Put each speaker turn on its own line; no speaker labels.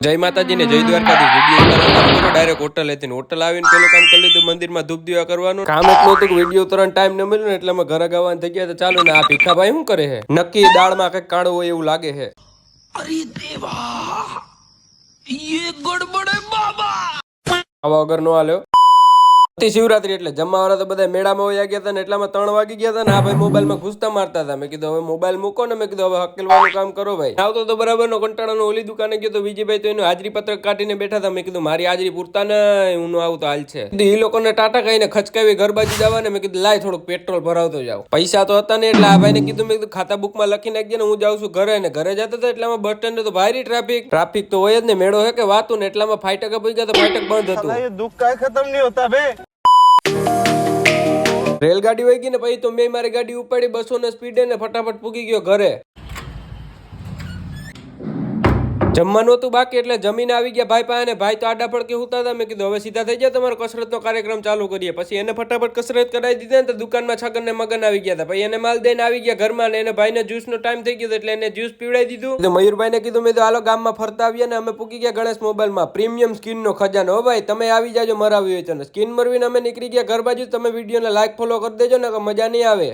જય માતાજી ને જય દ્વારકાધીશ. વિડીયો ડાયરેક્ટ હોટલ હતી. હોટલ આવીને પેલું કામ કરી લીધું, મંદિરમાં ધૂપ દીવા કરવાનું કામ એટલું હતું કે વિડીયો તરત ટાઈમ ન મળ્યો ને એટલે અમે ઘરે ગાવાનું થઈ ગયા. તો ચાલો ને આ ભીખાભાઈ શું કરે છે? નક્કી દાળમાં કઈક કાળું હોય એવું લાગે છે. અરે દેવા, યે ગડબડ હે બાબા. આવા વગર નો હાલ્યો. શિવરાત્રી એટલે જમવાવાળા તો બધા મેળામાં વયા ગયા હતા ને એટલામાં 3 વાગી ગયા હતા ને આ ભાઈ મોબાઈલમાં ઘૂસતા મારતા હતા. મેં કીધું હવે મોબાઈલ મૂકો ને, મેં કીધું હવે હકેલવાનું કામ કરો ભાઈ. આવતો તો બરાબર નો કંટાળાનો ઓલી દુકાને ગયો તો વિજયભાઈ તો એનું હાજરી પત્રક કાઢીને બેઠા હતા. મેં કીધું મારી હાજરી પૂરતા ને હું આવું તો હાલ છે. એ લોકોને ટાટા કહીને ખચકાવી ઘર બાજુ જવા ને મેં કીધું લાય થોડુંક પેટ્રોલ ભરાવતો જાવ. પૈસા તો હતા ને એટલે આ ભાઈને કીધું, મેં કીધું ખાતા બુકમાં લખી નાખજે ને હું જાઉં છું ઘરે. ને ઘરે જતો હતો એટલામાં બસ સ્ટેન્ડ તો ભારી ટ્રાફિક તો હોય જ ને, મેળો હે કે વાતું ને એટલામાં ફાટક પડી ગયા તો ફાટક બંધ હતું.
દુઃખ કાંઈ ખતમ નહીં હોતા બે.
રેલગાડી વહી ગઈ ને પછી તો મેં મારી ગાડી ઉપાડી 200 ને સ્પીડે ને ફટાફટ પૂગી ગયો ઘરે. જમવાનું હતું બાકી એટલે જમીને આવી ગયા ભાઈ પાસે. ભાઈ તો આડા પડકે હુતા હતા. મેં કીધું હવે સીધા થઈ જાય, તમારો કસરતનો કાર્યક્રમ ચાલુ કરીએ. પછી એને ફટાફટ કસરત કરાવી દીધી ને તો દુકાનમાં છગન ને મગન આવી ગયા હતા. પછી એને માલ દઈને આવી ગયા ઘરમાં ને એને ભાઈને જ્યુસ નો ટાઈમ થઈ ગયો એટલે એને જ્યુસ પીવડાવી દીધું. તો મયુરભાઈ ને કીધું, મેં તો હાલો ગામમાં ફરતા આવ્યા ને અમે પૂકી ગયા ગણેશ મોબાઈલમાં પ્રીમિયમ સ્કીન નો ખજાનો. હો ભાઈ તમે આવી જાજો મરાવી હોય તો. સ્કીન મરવીને અમે નીકળી ગયા ઘર બાજુ. તમે વિડીયોને લાઈક ફોલો કરી દેજો ને મજા નહીં આવે.